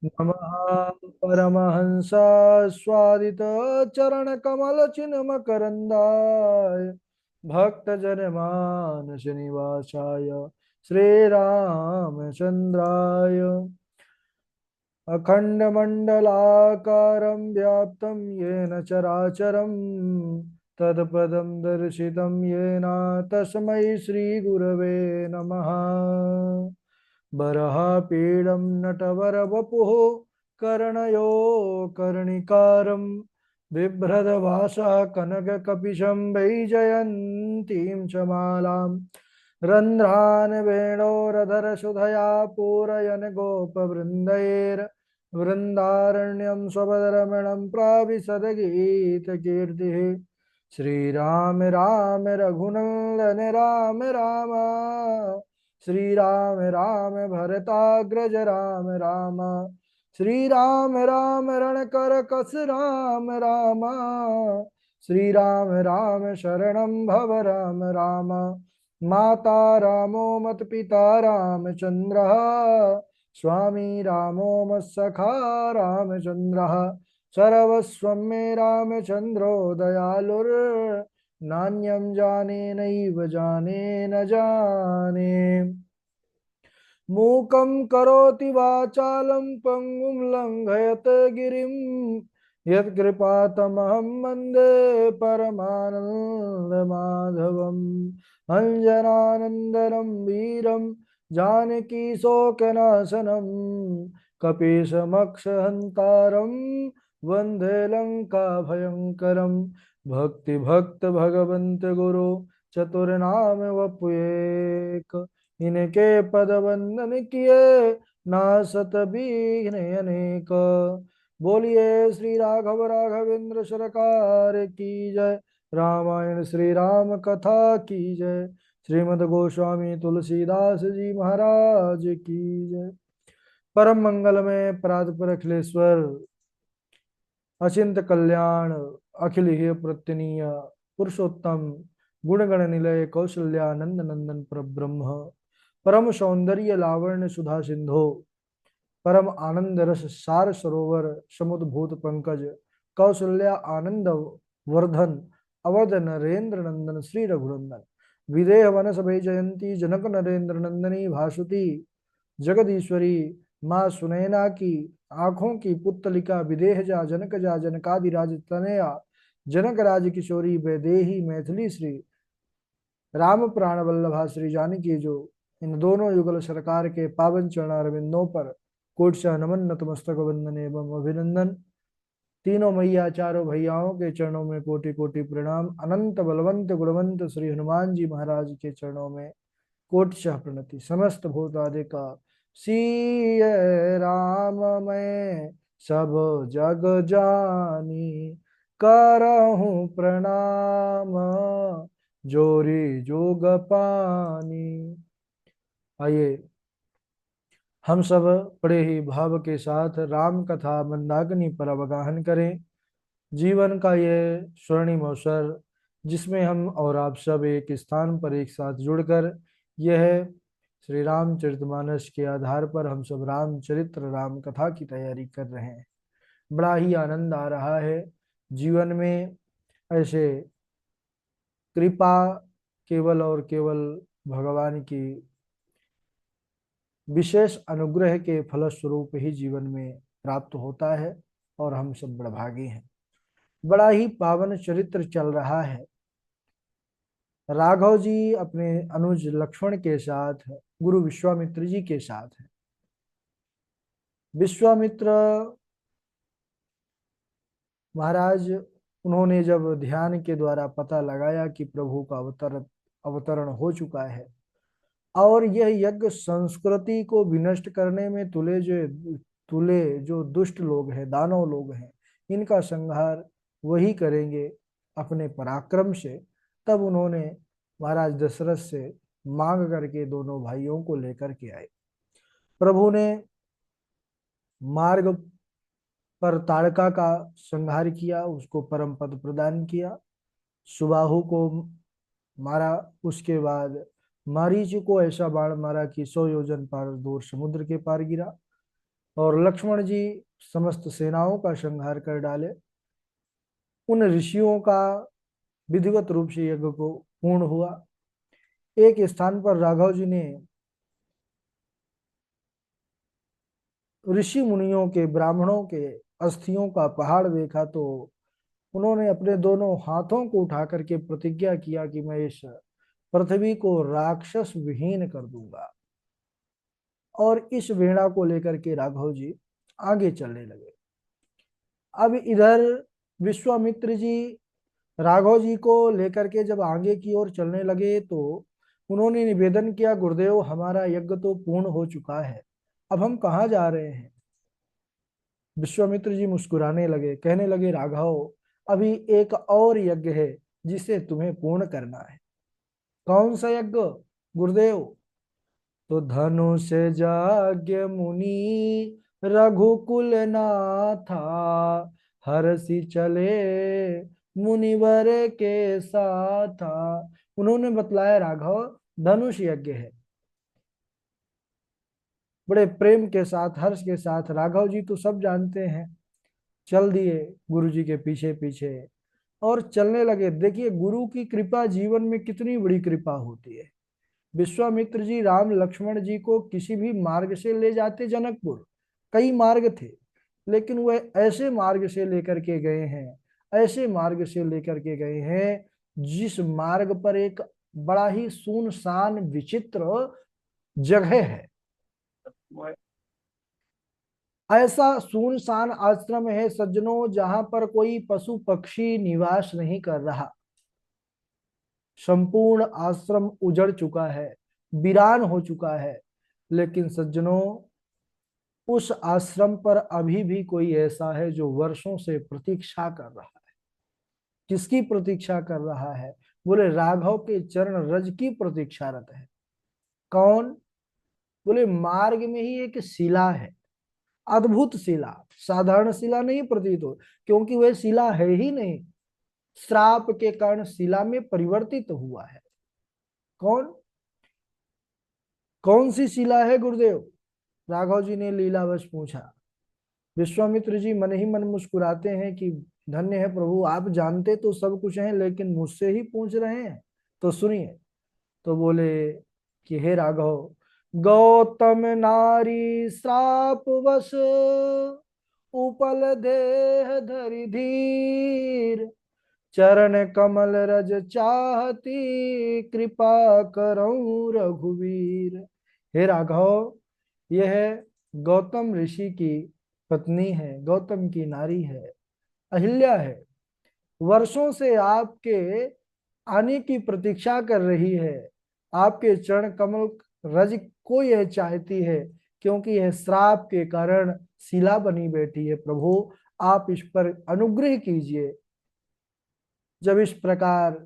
नमः परमहंस स्वादित चरण कमल चिन्ह मकरंदाय भक्त जन मानस निवासाय श्री रामचंद्राय अखंड मंडलाकारं व्याप्तं येन चराचरं तत्पदं दर्शितं येन तस्मै श्री गुरवे नमः। बरहापीडं नटवरवपुः कर्णयो कर्णिकारं बिभ्रदभासः कनककपिशं वैजयन्तीं च मालां रन्ध्रान् वेणोरधरसुधया पूरयन् गोपवृन्दैर्वृन्दारण्यं स्वपदरमणं प्राविशद्गीतकीर्तिः। श्रीराम राम रघुनन्दन राम राम श्री राम राम भरताग्रज राम राम श्री राम राम रणकर कस राम राम श्री राम राम शरणं भव राम राम माता रामो मत पिता रामचंद्रः स्वामी रामो मत्सखा रामचंद्रः सर्वस्वं मे रामचंद्रो दयालुर् नान्यं जाने नैव जाने न जाने। मूकं करोति वाचालं पंगुं लङ्घयते गिरिं यत्कृपातमहं वन्दे परमानन्दमाधवम् अञ्जनानन्दनं वीरं जानकीशोकनाशनं कपीशमक्षहन्तारं वन्दे लङ्काभयङ्करं भक्तिभक्त भगवन्त गुरु चतुर्नाम वपुएक इनके पद वंदन किए नासत विघ्न अनेक। बोलिए श्री राघव राघवेंद्र सरकार की जय। रामायण श्री राम कथा की जय। श्रीमद् गोस्वामी तुलसीदास जी महाराज की जय। परम मंगल में परात्पर अखिलेश्वर अचिंत कल्याण अखिल हे प्रत्यनीय पुरुषोत्तम गुणगण निलय कौशल्यानंद नंदन परब्रह्म परम सौंदर्य लावण्य सुधा सिंधो परम आनंद रस सार सरोवर समुद्भूत पंकज कौशल्या आनंद वर्धन अवध नरेंद्र नंदन श्री रघुनंदन विदेह वनस भय जयंती जनक नरेंद्र नंदनी भासुती जगदीश्वरी माँ सुनैना की आंखों की पुतलिका विदेह जा जनक जा जनकादिराज तनया जनक राज किशोरी वैदेही मैथिली श्री राम प्राण वल्लभा श्री जानकी जो इन दोनों युगल सरकार के पावन चरणारविंदों पर कोट सा नमन नतमस्तक वंदन एवं अभिनंदन। तीनों मैया चारों भैयाओं के चरणों में कोटि कोटि प्रणाम। अनंत बलवंत गुणवंत श्री हनुमान जी महाराज के चरणों में कोटि प्रणति। समस्त भूतादि का सीय राम मैं सब जग जानी करहूँ प्रणाम जोरी जोग पानी। आइए हम सब बड़े ही भाव के साथ राम कथा मंदाकिनी पर अवगाहन करें। जीवन का ये स्वर्णिम अवसर जिसमें हम और आप सब एक स्थान पर एक साथ जुड़कर यह श्री रामचरितमानस के आधार पर हम सब रामचरित्र राम कथा की तैयारी कर रहे हैं। बड़ा ही आनंद आ रहा है जीवन में। ऐसे कृपा केवल और केवल भगवान की विशेष अनुग्रह के फलस्वरूप ही जीवन में प्राप्त होता है और हम सब बड़भागी हैं। बड़ा ही पावन चरित्र चल रहा है। राघव जी अपने अनुज लक्ष्मण के साथ गुरु विश्वामित्र जी के साथ है। विश्वामित्र महाराज उन्होंने जब ध्यान के द्वारा पता लगाया कि प्रभु का अवतरण हो चुका है और यह यज्ञ संस्कृति को विनष्ट करने में तुले जो दुष्ट लोग हैं, दानव लोग हैं, इनका संहार वही करेंगे अपने पराक्रम से। तब उन्होंने महाराज दशरथ से मांग करके दोनों भाइयों को लेकर के आए। प्रभु ने मार्ग पर ताड़का का संहार किया, उसको परम पद प्रदान किया। सुबाहु को मारा, उसके बाद मारीच को ऐसा बाण मारा कि 100 योजन पार दूर समुद्र के पार गिरा। और लक्ष्मण जी समस्त सेनाओं का संहार कर डाले। उन ऋषियों का विधिवत रूप से यज्ञ को पूर्ण हुआ। एक स्थान पर राघव जी ने ऋषि मुनियों के, ब्राह्मणों के अस्थियों का पहाड़ देखा तो उन्होंने अपने दोनों हाथों को उठा करके प्रतिज्ञा किया कि मैं इस पृथ्वी को राक्षस विहीन कर दूंगा। और इस वेणा को लेकर के राघव जी आगे चलने लगे। अब इधर विश्वामित्र जी राघव जी को लेकर के जब आगे की ओर चलने लगे तो उन्होंने निवेदन किया, गुरुदेव हमारा यज्ञ तो पूर्ण हो चुका है, अब हम कहाँ जा रहे हैं। विश्वामित्र जी मुस्कुराने लगे, कहने लगे, राघव अभी एक और यज्ञ है जिसे तुम्हें पूर्ण करना है। कौन सा यज्ञ गुरुदेव? तो धनुष जाग्य मुनि रघुकुल नाथा, हरषि चले मुनिवर के साथा। उन्होंने बतलाया, राघव धनुष यज्ञ है। बड़े प्रेम के साथ, हर्ष के साथ राघव जी तो सब जानते हैं, चल दिए गुरु जी के पीछे पीछे और चलने लगे। देखिए गुरु की कृपा जीवन में कितनी बड़ी कृपा होती है। विश्वामित्र जी राम लक्ष्मण जी को किसी भी मार्ग से ले जाते जनकपुर, कई मार्ग थे, लेकिन वह ऐसे मार्ग से लेकर के गए हैं, ऐसे मार्ग से लेकर के गए हैं जिस मार्ग पर एक बड़ा ही सुनसान विचित्र जगह है। ऐसा सुनसान आश्रम है सज्जनों जहां पर कोई पशु पक्षी निवास नहीं कर रहा। संपूर्ण आश्रम उजड़ चुका है, वीरान हो चुका है। लेकिन सज्जनों, उस आश्रम पर अभी भी कोई ऐसा है जो वर्षों से प्रतीक्षा कर रहा है। किसकी प्रतीक्षा कर रहा है? बोले राघव के चरण रज की प्रतीक्षारत है। कौन? बोले मार्ग में ही एक शिला है, अद्भुत शिला, साधारण शिला नहीं प्रतीत हो, क्योंकि वह शिला है ही नहीं, श्राप के कारण शिला में परिवर्तित हुआ है। कौन? कौन सी शिला है गुरुदेव? राघव जी ने लीलावश पूछा। विश्वामित्र जी मन ही मन मुस्कुराते हैं कि धन्य है प्रभु, आप जानते तो सब कुछ हैं लेकिन मुझसे ही पूछ रहे हैं, तो सुनिए। तो बोले कि हे राघव, गौतम नारी श्राप वश उपल देह धरि धीर, चरण कमल रज चाहती कृपा करऊं रघुवीर। हे राघव, यह गौतम ऋषि की पत्नी है, गौतम की नारी है, अहिल्या है। वर्षों से आपके आने की प्रतीक्षा कर रही है, आपके चरण कमल रज को यह चाहती है, क्योंकि यह श्राप के कारण शिला बनी बैठी है। प्रभु आप इस पर अनुग्रह कीजिए। जब इस प्रकार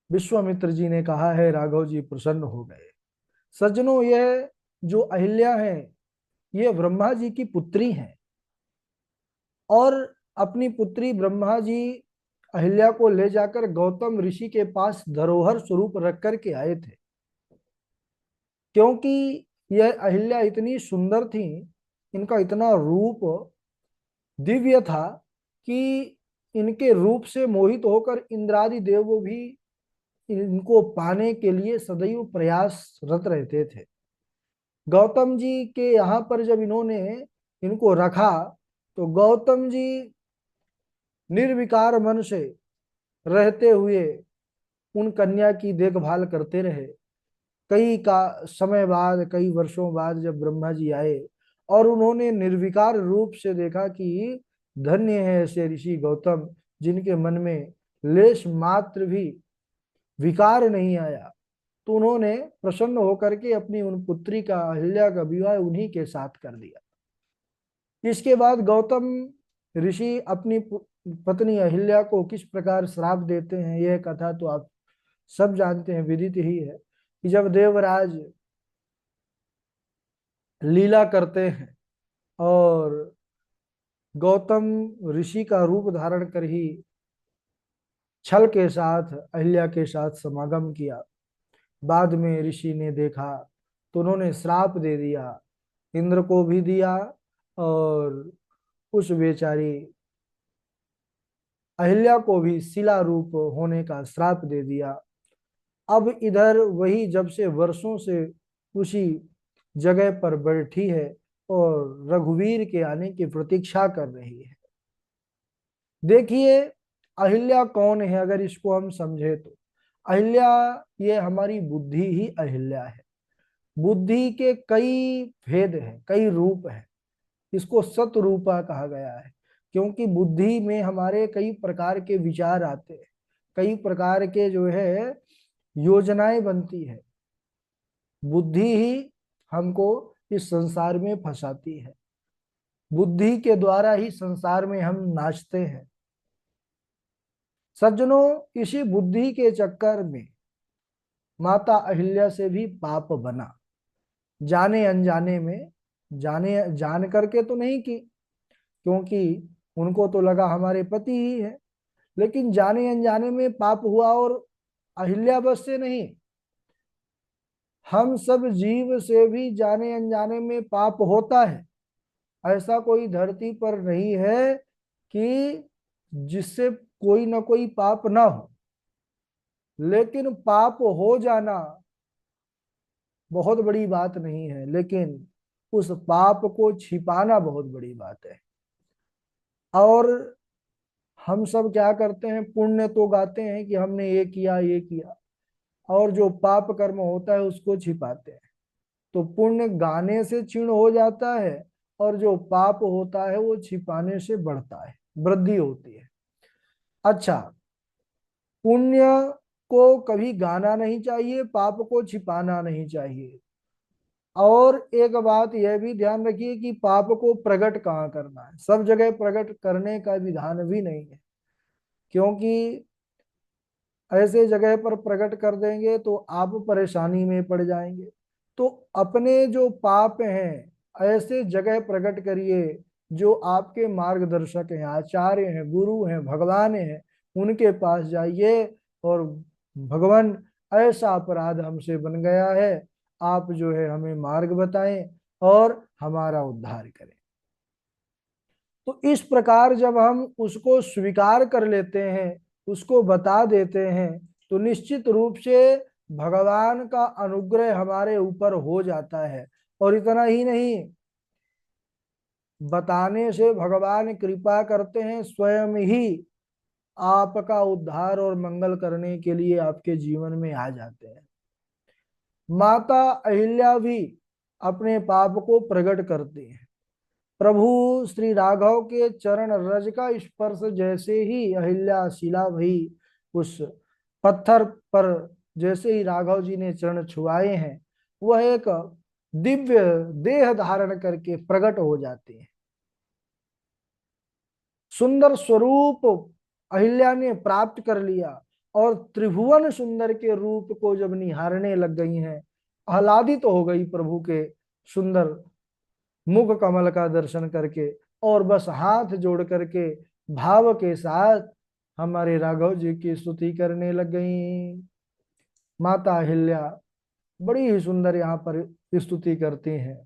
विश्वामित्र जी ने कहा है, राघव जी प्रसन्न हो गए। सज्जनों, यह जो अहिल्या है ये ब्रह्मा जी की पुत्री है, और अपनी पुत्री ब्रह्मा जी अहिल्या को ले जाकर गौतम ऋषि के पास धरोहर स्वरूप रख करके आए थे। क्योंकि यह अहिल्या इतनी सुंदर थी, इनका इतना रूप दिव्य था कि इनके रूप से मोहित होकर इंद्रादि देव भी इनको पाने के लिए सदैव प्रयासरत रहते थे। गौतम जी के यहाँ पर जब इन्होंने इनको रखा तो गौतम जी निर्विकार मन से रहते हुए उन कन्या की देखभाल करते रहे। कई का समय बाद, कई वर्षों बाद जब ब्रह्मा जी आए और उन्होंने निर्विकार रूप से देखा कि धन्य है ऐसे ऋषि गौतम जिनके मन में लेश मात्र भी विकार नहीं आया, तो उन्होंने प्रसन्न होकर के अपनी उन पुत्री का, अहिल्या का विवाह उन्हीं के साथ कर दिया। इसके बाद गौतम ऋषि अपनी पत्नी अहिल्या को किस प्रकार श्राप देते हैं, यह कथा तो आप सब जानते हैं, विदित ही है कि जब देवराज लीला करते हैं और गौतम ऋषि का रूप धारण कर ही छल के साथ अहिल्या के साथ समागम किया, बाद में ऋषि ने देखा तो उन्होंने श्राप दे दिया इंद्र को भी दिया और उस बेचारी अहिल्या को भी शिला रूप होने का श्राप दे दिया। अब इधर वही जब से वर्षों से उसी जगह पर बैठी है और रघुवीर के आने की प्रतीक्षा कर रही है। देखिए अहिल्या कौन है, अगर इसको हम समझे तो अहिल्या, ये हमारी बुद्धि ही अहिल्या है। बुद्धि के कई भेद हैं, कई रूप हैं। इसको सतरूपा कहा गया है, क्योंकि बुद्धि में हमारे कई प्रकार के विचार आते हैं, कई प्रकार के जो है योजनाएं बनती है। बुद्धि ही हमको इस संसार में फंसाती है। बुद्धि के द्वारा ही संसार में हम नाचते हैं। सज्जनों, इसी बुद्धि के चक्कर में माता अहिल्या से भी पाप बना, जाने अनजाने में। जाने जान करके तो नहीं की, क्योंकि उनको तो लगा हमारे पति ही है, लेकिन जाने अनजाने में पाप हुआ। और अहिल्या बस से नहीं, हम सब जीव से भी जाने अनजाने में पाप होता है। ऐसा कोई धरती पर नहीं है कि जिससे कोई ना कोई पाप ना हो, लेकिन पाप हो जाना बहुत बड़ी बात नहीं है, लेकिन उस पाप को छिपाना बहुत बड़ी बात है। और हम सब क्या करते हैं, पुण्य तो गाते हैं कि हमने ये किया ये किया, और जो पाप कर्म होता है उसको छिपाते हैं। तो पुण्य गाने से क्षीण हो जाता है, और जो पाप होता है वो छिपाने से बढ़ता है, वृद्धि होती है। अच्छा, पुण्य को कभी गाना नहीं चाहिए, पाप को छिपाना नहीं चाहिए। और एक बात यह भी ध्यान रखिए कि पाप को प्रकट कहाँ करना है। सब जगह प्रकट करने का विधान भी नहीं है, क्योंकि ऐसे जगह पर प्रकट कर देंगे तो आप परेशानी में पड़ जाएंगे। तो अपने जो पाप हैं ऐसे जगह प्रकट करिए जो आपके मार्गदर्शक हैं, आचार्य हैं, गुरु हैं, भगवान हैं, उनके पास जाइए और भगवान ऐसा अपराध हमसे बन गया है, आप जो है हमें मार्ग बताएं और हमारा उद्धार करें। तो इस प्रकार जब हम उसको स्वीकार कर लेते हैं, उसको बता देते हैं, तो निश्चित रूप से भगवान का अनुग्रह हमारे ऊपर हो जाता है। और इतना ही नहीं, बताने से भगवान कृपा करते हैं, स्वयं ही आपका उद्धार और मंगल करने के लिए आपके जीवन में आ जाते हैं। माता अहिल्या भी अपने पाप को प्रकट करती हैं। प्रभु श्री राघव के चरण रज का स्पर्श जैसे ही अहिल्या शिला भई, उस पत्थर पर जैसे ही राघव जी ने चरण छुआए हैं, वह एक दिव्य देह धारण करके प्रकट हो जाते हैं। सुंदर स्वरूप अहिल्या ने प्राप्त कर लिया, और त्रिभुवन सुंदर के रूप को जब निहारने लग गई हैं, आह्लादित तो हो गई प्रभु के सुंदर मुख कमल का दर्शन करके, और बस हाथ जोड़ करके भाव के साथ हमारे राघव जी की स्तुति करने लग गई। माता अहिल्या बड़ी ही सुंदर यहाँ पर स्तुति करती हैं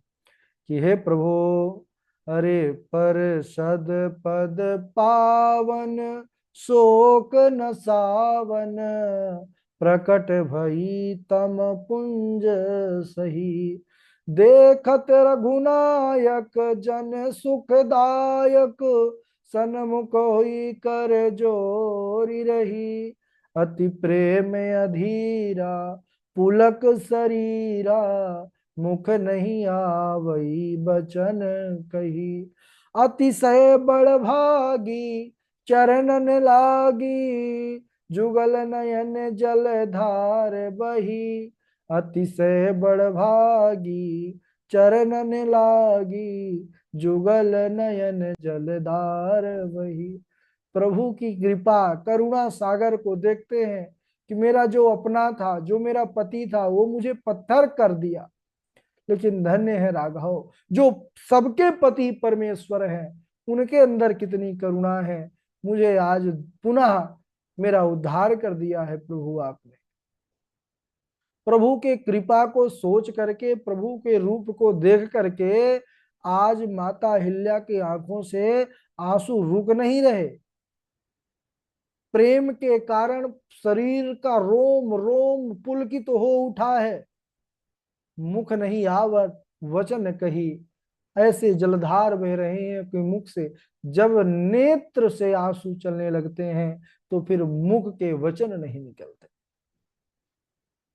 कि हे प्रभु, अरे पर सद पद पावन, शोक न सावन, प्रकट भई तम पुंज सही, देखत रघुनायक जन सुखदायक, सन्मुख होई कर जोरी रही, अति प्रेम अधीरा पुलक शरीरा, मुख नहीं आवई बचन कही, अतिशय बड़ भागी चरणन लागी, जुगल नयन जल धार बही, अतिशय बड़ भागी चरणन लागी, जुगल नयन जलधार बही। प्रभु की कृपा करुणा सागर को देखते हैं कि मेरा जो अपना था, जो मेरा पति था, वो मुझे पत्थर कर दिया, लेकिन धन्य है राघव जो सबके पति परमेश्वर हैं, उनके अंदर कितनी करुणा है। मुझे आज पुनः मेरा उद्धार कर दिया है प्रभु आपने। प्रभु के कृपा को सोच करके, प्रभु के रूप को देख करके आज माता अहिल्या की आंखों से आंसू रुक नहीं रहे। प्रेम के कारण शरीर का रोम रोम पुलकित हो उठा है। मुख नहीं आवत वचन कही, ऐसे जलधार बह रहे हैं कि मुख से जब नेत्र से आंसू चलने लगते हैं तो फिर मुख के वचन नहीं निकलते।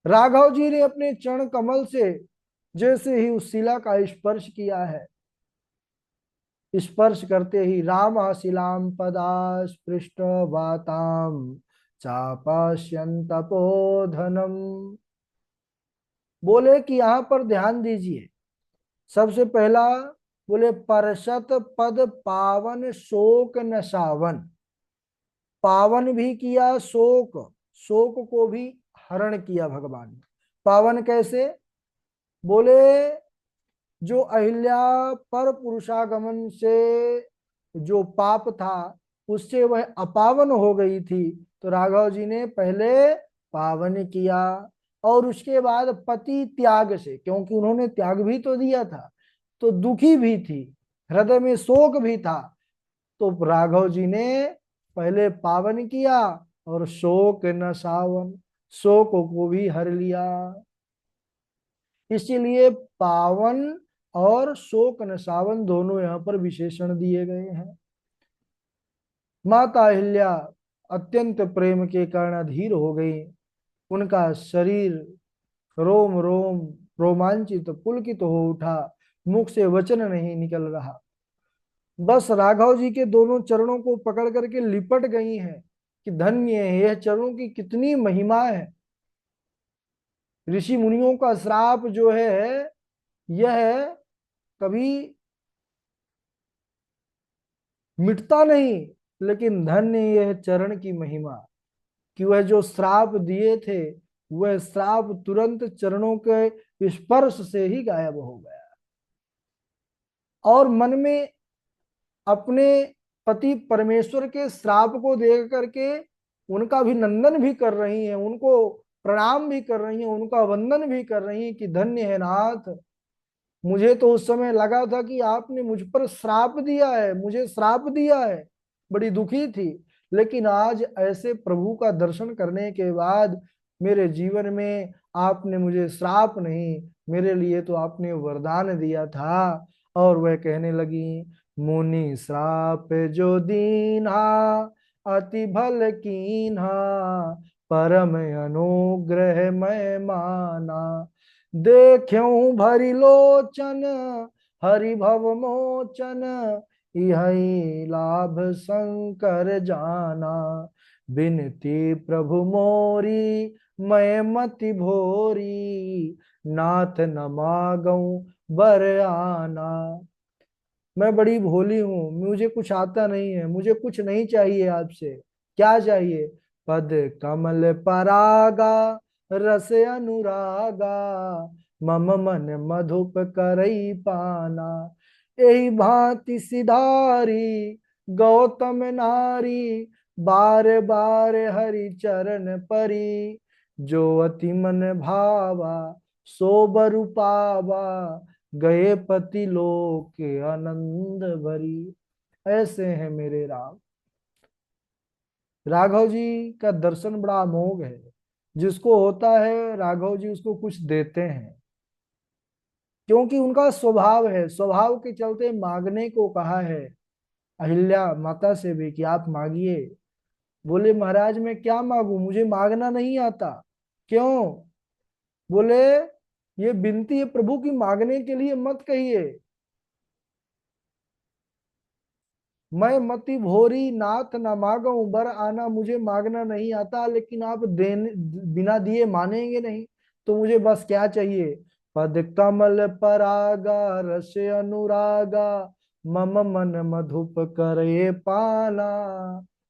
राघव जी ने अपने चरण कमल से जैसे ही उस शिला का स्पर्श किया है, स्पर्श करते ही राम शिलाम पदास पृष्ठ वाताम चापाश्यंतपोधनम, बोले कि यहां पर ध्यान दीजिए। सबसे पहला बोले परशत पद पावन शोक नशावन, पावन भी किया शोक, शोक को भी हरण किया भगवान ने। पावन कैसे? बोले जो अहिल्या पर पुरुषागमन से जो पाप था उससे वह अपावन हो गई थी, तो राघव जी ने पहले पावन किया। और उसके बाद पति त्याग से, क्योंकि उन्होंने त्याग भी तो दिया था, तो दुखी भी थी, हृदय में शोक भी था, तो राघव जी ने पहले पावन किया और शोक न सावन, शोक को भी हर लिया। इसीलिए पावन और शोक न सावन दोनों यहाँ पर विशेषण दिए गए हैं। माता अहिल्या अत्यंत प्रेम के कारण अधीर हो गई। उनका शरीर रोम रोम रोमांचित पुलकित हो उठा, मुख से वचन नहीं निकल रहा। बस राघव जी के दोनों चरणों को पकड़ करके लिपट गई हैं कि धन्य है, यह चरणों की कितनी महिमा है। ऋषि मुनियों का श्राप जो है यह कभी मिटता नहीं, लेकिन धन्य यह चरण की महिमा कि वह जो श्राप दिए थे वह श्राप तुरंत चरणों के स्पर्श से ही गायब हो गया। और मन में अपने पति परमेश्वर के श्राप को देख करके उनका अभिनंदन भी कर रही हैं, उनको प्रणाम भी कर रही हैं, उनका वंदन भी कर रही हैं कि धन्य है नाथ, मुझे तो उस समय लगा था कि आपने मुझ पर श्राप दिया है, मुझे श्राप दिया है, बड़ी दुखी थी, लेकिन आज ऐसे प्रभु का दर्शन करने के बाद मेरे जीवन में आपने मुझे श्राप नहीं, मेरे लिए तो आपने वरदान दिया था। और वह कहने लगी, मुनि श्राप जो दीन्हा अति भल कीन्हा, परम अनुग्रह मैं माना, देख्यूं भरी लोचन हरि भव मोचन, यही लाभ शंकर जाना, बिनती प्रभु मोरी मैं मति भोरी, नाथ न मागऊं बर आना। मैं बड़ी भोली हूं, मुझे कुछ आता नहीं है, मुझे कुछ नहीं चाहिए आपसे। क्या चाहिए? पद कमल परागा रस अनुरागा, मम मन मधुप करई पाना, यही भांति सिधारी गौतम नारी, बार बार हरि चरण परी, जो अति मन भावा सो बरु पावा, गए पति लोक के आनंद भरी। ऐसे हैं मेरे राम। राघव जी का दर्शन बड़ा अमोघ है, जिसको होता है राघव जी उसको कुछ देते हैं, क्योंकि उनका स्वभाव है, स्वभाव के चलते मांगने को कहा है अहिल्या माता से भी कि आप मांगिए। बोले महाराज मैं क्या मांगू, मुझे मांगना नहीं आता। क्यों? बोले ये विनती है प्रभु की, मांगने के लिए मत कहिए। मैं मति भोरी नाथ न मांगू बर आना, मुझे मांगना नहीं आता, लेकिन आप देने बिना दिए मानेंगे नहीं, तो मुझे बस क्या चाहिए? पद कमल परागा रस अनुरागा, मम मन मधुप करे पाना।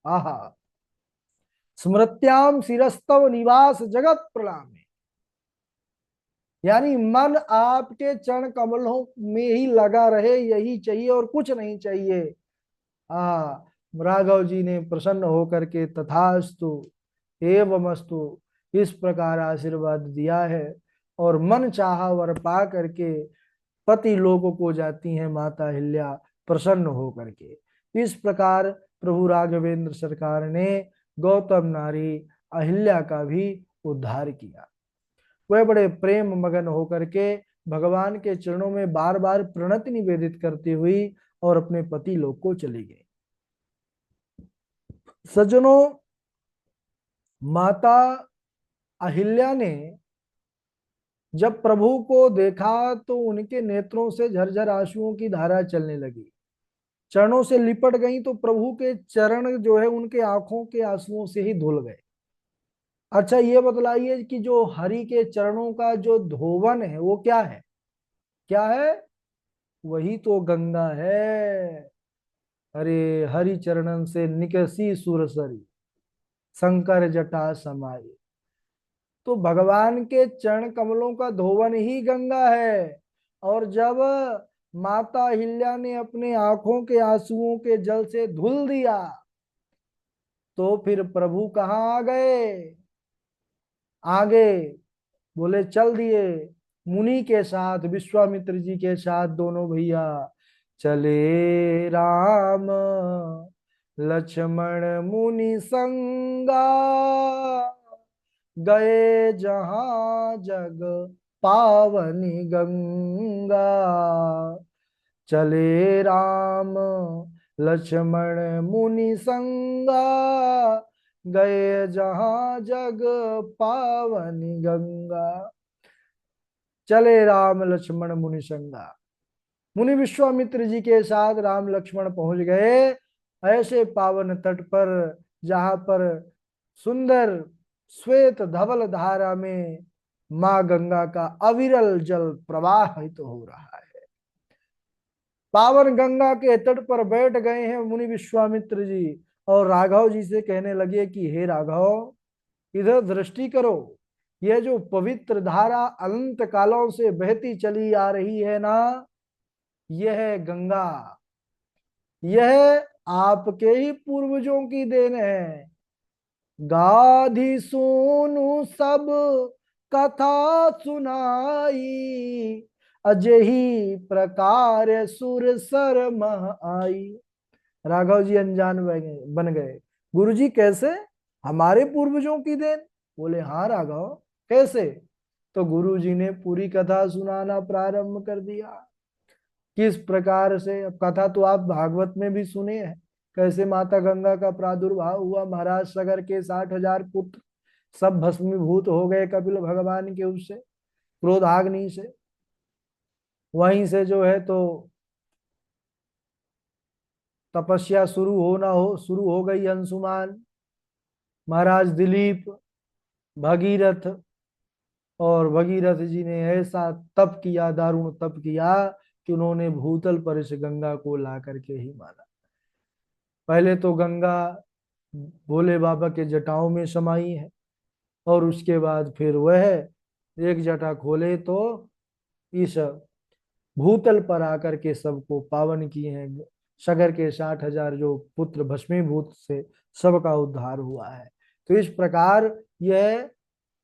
आहा, स्मृत्याम शिरस्तव निवास जगत प्रणामे, यानी मन आपके चरण कमलों में ही लगा रहे, यही चाहिए और कुछ नहीं चाहिए। राघव जी ने प्रसन्न होकर के तथास्तु एवमस्तु इस प्रकार आशीर्वाद दिया है और मन चाहा वर पा करके पति लोक को जाती हैं माता अहिल्या प्रसन्न हो करके। इस प्रकार प्रभु राघवेंद्र सरकार ने गौतम नारी अहिल्या का भी उद्धार किया। वह बड़े प्रेम मगन होकर के भगवान के चरणों में बार बार प्रणति निवेदित करती हुई और अपने पति लोक को चली गई। सज्जनों, माता अहिल्या ने जब प्रभु को देखा तो उनके नेत्रों से झरझर आंसुओं की धारा चलने लगी। चरणों से लिपट गई तो प्रभु के चरण जो है उनके आंखों के आंसुओं से ही धुल गए। अच्छा, ये बतलाइए कि जो हरि के चरणों का जो धोवन है वो क्या है? क्या है? वही तो गंगा है। अरे हरि चरणन से निकसी सुरसरी, शंकर जटा समाई। तो भगवान के चरण कमलों का धोवन ही गंगा है। और जब माता अहिल्या ने अपने आंखों के आंसुओं के जल से धुल दिया तो फिर प्रभु कहाँ आ गए? आगे बोले चल दिए मुनि के साथ, विश्वामित्र जी के साथ दोनों भैया चले राम लक्ष्मण मुनि संगा, गए जहां जग पावनी गंगा। चले राम लक्ष्मण मुनि संगा, गए जहां जग पावनी गंगा। चले राम लक्ष्मण मुनि संगा। मुनि विश्वामित्र जी के साथ राम लक्ष्मण पहुंच गए ऐसे पावन तट पर जहां पर सुंदर श्वेत धवल धारा में मां गंगा का अविरल जल प्रवाहित हो रहा है। पावन गंगा के तट पर बैठ गए हैं मुनि विश्वामित्र जी और राघव जी से कहने लगे कि हे राघव, इधर दृष्टि करो। यह जो पवित्र धारा अनंत कालों से बहती चली आ रही है ना, यह है गंगा। यह आपके ही पूर्वजों की देन है। गाधी सुनु सब कथा सुनाई, अजही प्रकार सुर सर मह आई। राघव जी अनजान बन गए। गुरु जी कैसे? हमारे पूर्वजों की देन? बोले हाँ राघव, कैसे? तो गुरु जी ने पूरी कथा सुनाना प्रारंभ कर दिया। किस प्रकार से? अब कथा तो आप भागवत में भी सुने हैं, कैसे माता गंगा का प्रादुर्भाव हुआ, महाराज सगर के 60,000 पुत्र सब भस्मीभूत हो गए कपिल भगवान के उससे, क्रोधाग्नि से। वहीं से जो है तो तपस्या शुरू हो गई। अंशुमान, महाराज दिलीप, भगीरथ, और भगीरथ जी ने ऐसा तप किया, दारुण तप किया कि उन्होंने भूतल पर इस गंगा को ला करके ही माना। पहले तो गंगा भोले बाबा के जटाओं में समाई है और उसके बाद फिर वह एक जटा खोले तो इस भूतल पर आकर के सबको पावन किए हैं। सगर के 60,000 जो पुत्र भस्मीभूत से सबका उद्धार हुआ है। तो इस प्रकार यह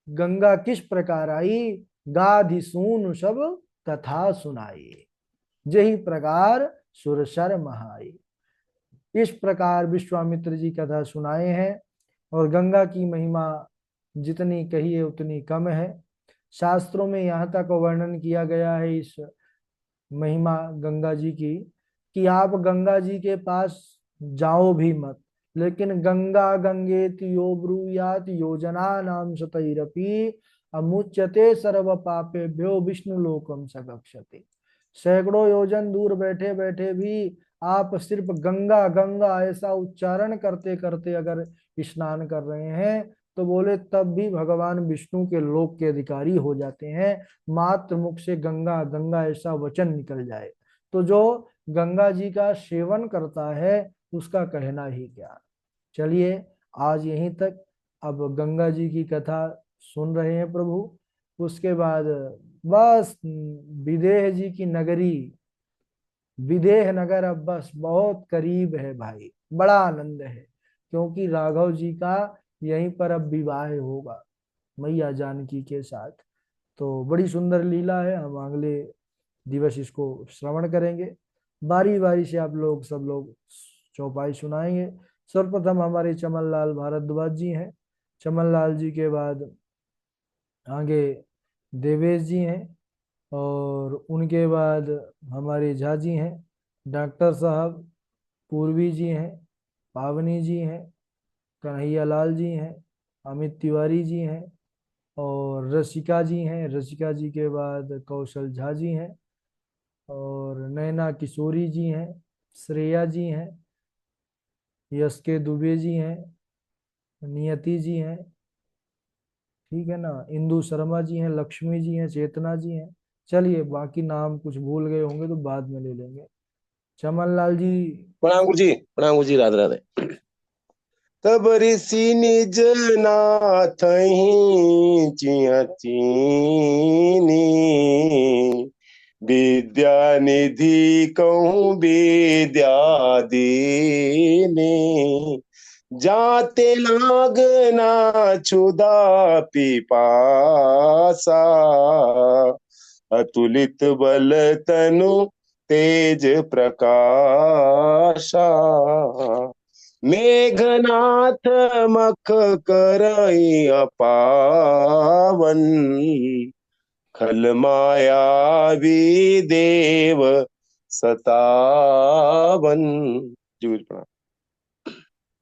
गंगा किस प्रकार आई? गाधि सून सब कथा सुनाई, जही प्रकार सुरसर महाई। इस प्रकार विश्वामित्र जी कथा सुनाए हैं। और गंगा की महिमा जितनी कहिए उतनी कम है। शास्त्रों में यहाँ तक वर्णन किया गया है इस महिमा गंगा जी की कि आप गंगा जी के पास जाओ भी मत, लेकिन गंगा गंगेति यो ब्रूयात योजना नाम शतैरपि अमुच्यते सर्व पापेभ्यो विष्णु लोकम सगक्षते। सैकड़ों योजन दूर बैठे बैठे भी आप सिर्फ गंगा गंगा ऐसा उच्चारण करते करते अगर स्नान कर रहे हैं तो बोले तब भी भगवान विष्णु के लोक के अधिकारी हो जाते हैं। मात्र मुख से गंगा गंगा ऐसा वचन निकल जाए तो जो गंगा जी का सेवन करता है उसका कहना ही क्या। चलिए आज यहीं तक। अब गंगा जी की कथा सुन रहे हैं प्रभु, उसके बाद बस विदेह जी की नगरी, विदेह नगर अब बस बहुत करीब है भाई। बड़ा आनंद है क्योंकि राघव जी का यहीं पर अब विवाह होगा। मैया जानकी के साथ। तो बड़ी सुंदर लीला है, हम अगले दिवस इसको श्रवण करेंगे। बारी बारी से आप लोग सब लोग चौपाई सुनाएंगे। सर्वप्रथम हमारे चमन लाल भारद्वाज जी हैं। चमन लाल जी के बाद आगे देवेश जी हैं, और उनके बाद हमारे झा जी हैं, डॉक्टर साहब, पूर्वी जी हैं, पावनी जी हैं, कन्हैया लाल जी हैं, अमित तिवारी जी हैं, और रसिका जी हैं। रसिका जी के बाद कौशल झा जी हैं, और नैना किशोरी जी हैं, श्रेया जी हैं, यस के दुबे जी हैं, नियति जी हैं, ठीक है ना, इंदु शर्मा जी हैं, लक्ष्मी जी हैं, चेतना जी हैं। चलिए बाकी नाम कुछ भूल गए होंगे तो बाद में ले लेंगे। चमन लाल जी। प्रणाम गुरु जी, प्रणाम गुरु जी, राधे राधे। तब ऋषि निज नाथ चिया चीनी, विद्या निधि कहूँ विद्या दीनी, जाते लागना क्षुधा पिपासा, अतुलित बल तनु तेज प्रकाशा, मेघनाथ मख करई अपावन, खल मायावी देव सतावन। जी प्रणाम।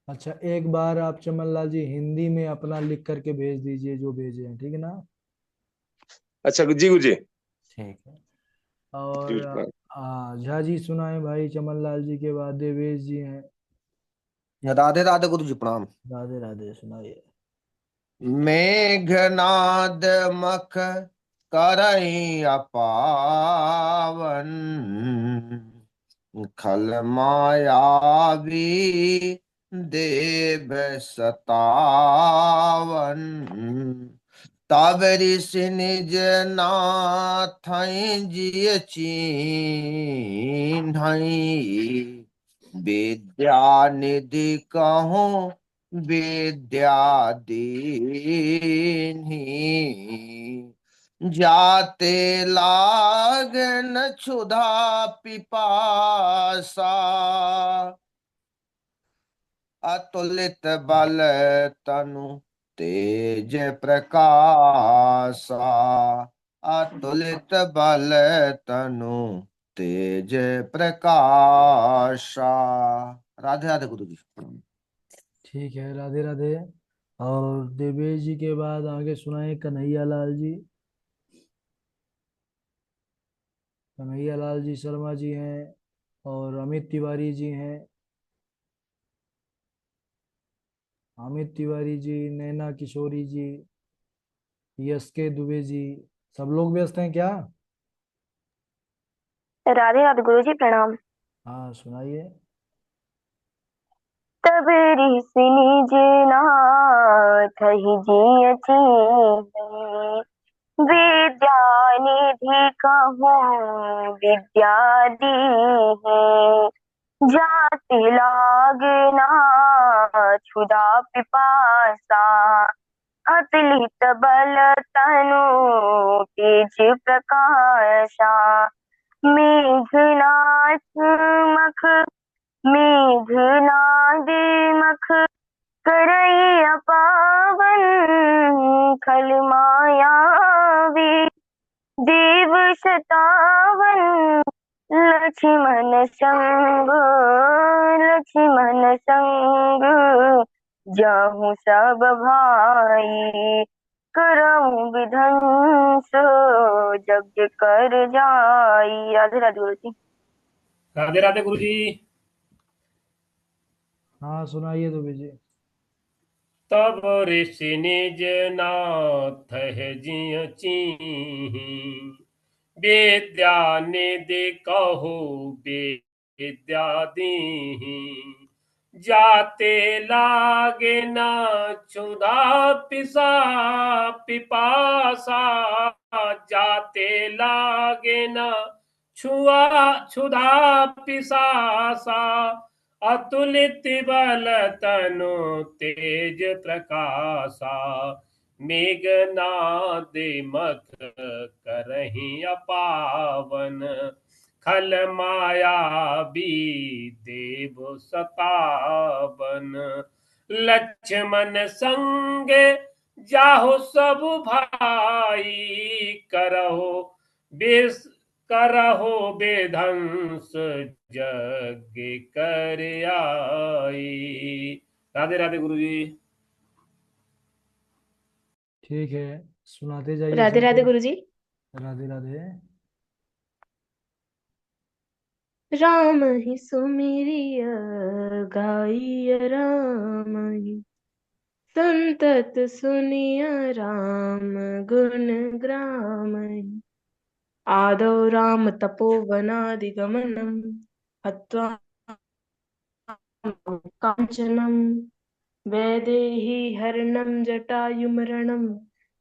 अच्छा, एक बार आप चमन लाल जी हिंदी में अपना लिख करके भेज दीजिए जो भेजे हैं, ठीक है ना। अच्छा जी गुरु जी। ठीक है। जी और प्रणाम। झा जी सुनाए भाई, चमन लाल जी के बाद देवेश जी हैं। राधे राधे गुरु जी प्रणाम। राधे राधे सुनाइए। मेघनाद मख करई अपावन, खल मायावी देव सतावन, तब ऋषि निज नाथ जिय चिन्हई, विद्या निधि कहूँ विद्या दीन्ही, जाते लागन क्षुधा पिपासा, अतुलित बल तनु तेज प्रकाशा, अतुलित बल तनु तेज प्रकाशा। राधे राधे गुरु जी। ठीक है, राधे राधे। और देवेश जी के बाद आगे सुनाए कन्हैया लाल जी। कन्हैया लाल जी शर्मा जी हैं, और अमित तिवारी जी हैं, अमित तिवारी जी, नैना किशोरी जी, यस के दुबे जी। सब लोग व्यस्त हैं क्या? राधे राधे गुरु जी प्रणाम। हाँ सुनाइए। तब ऋषि निज नाथ जियति, विद्या निधि कहूँ विद्या दीहि, जाति लागना क्षुधा पिपासा, अतुलित बल तनु तेज प्रकाशा, मेघनाथ मख मेघनाद मख करई अपावन, खल मायावी देव सतावन, लक्ष्मण संग जाहु सब भाई, करऊं विध्वंस यज्ञ कर जाई। राधे राधे गुरु जी। राधे राधे गुरु जी। हाँ सुनाइए दुबे जी। तब ऋषि निज नाथ जिय चीहि, विद्या निधि कहु विद्या दीहि, जाते लागे न क्षुधा पिपासा, जाते लागे न छुआ क्षुधा पिसासा, अतुलित बल तनु तेज प्रकाशा, मेघनाद मख करही अपावन, खल माया भी देव सतावन। लक्ष्मण संग जाहो सब भाई, करहो बेधंस जग कर आई। राधे राधे गुरु जी। ठीक है, सुनाते जाइए राधे राधे सबको। गुरुजी। राधे राधे। राम ही सुमिरिय गाइय, राम ही संतत सुनिय, राम गुण ग्रामहि। आदौ राम तपोवनादिगमनम्, हत्वा काञ्चनम्, वैदेही हरणं जटायुमरणं,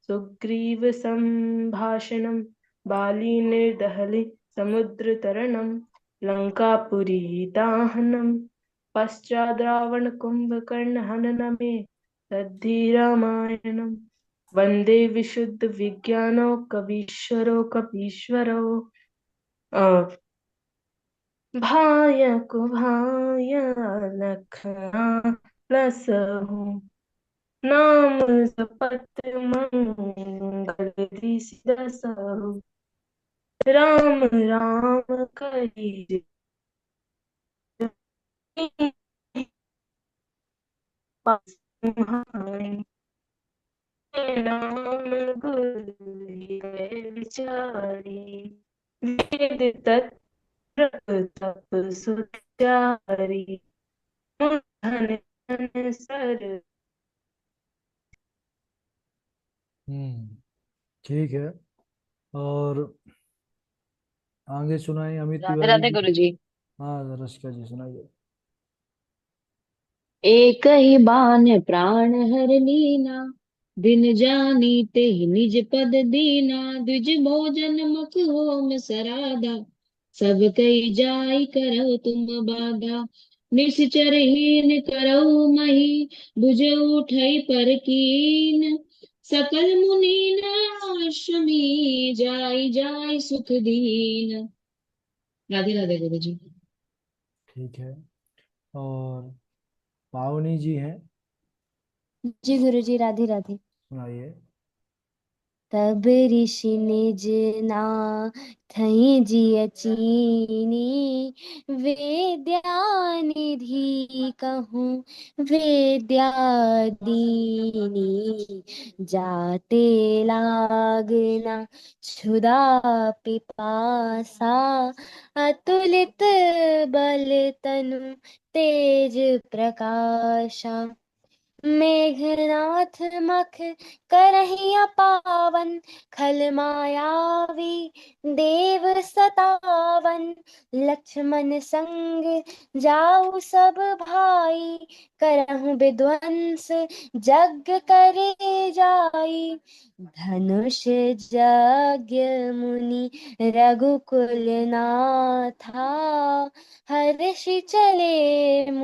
सुग्रीव सम्भाषणं, बाली निर्दहले समुद्रतरणं, लंकापुरी दाहनं, पश्चाद् रावण कुंभकर्ण हननमे तद्धि रामायणं। वन्दे विशुद्ध विज्ञानो कवीश्वरो कपीश्वरो, भाय को भाय लखना लसहु, नाम जपत मंगल दिसहु। राम राम कहि पाई, नाम गुरु विचारी। वेद तत्र तप सुचारी, धन धन सर। ठीक है। और आगे सुनाइए अमित राधे तिवारी राधे जी। गुरु जी। हाँ, रश्का जी सुनाइए। एक ही बान प्राण हर लीना, दिन जानी ते निज पद दीना। द्विज भोजन मुख होम सराधा, सब कई जाई करौ तुम बाधा। निश्चर हीन करौ मही, बुझ उठई पर कीन। सकल मुनि नाशमी, जाई जाई सुख दीन। राधे राधे गुरु जी। ठीक है। और पावनी जी हैं, जी गुरुजी, राधे राधे। सुनाइए। तब ऋषि निज नाथहि जिय चीनी, वेद्या निधि कहूँ वेद्या दीनी। जाते लागना क्षुधा पिपासा, अतुलित बल तनु तेज प्रकाशा। मेघनाथ मख करहिया पावन, खल मायावी देव सतावन। लक्ष्मण संग जाऊ सब भाई, करहु विध्वंस जग करे जाई। धनुष यज्ञ मुनि रघुकुल नाथा, हर्षि चले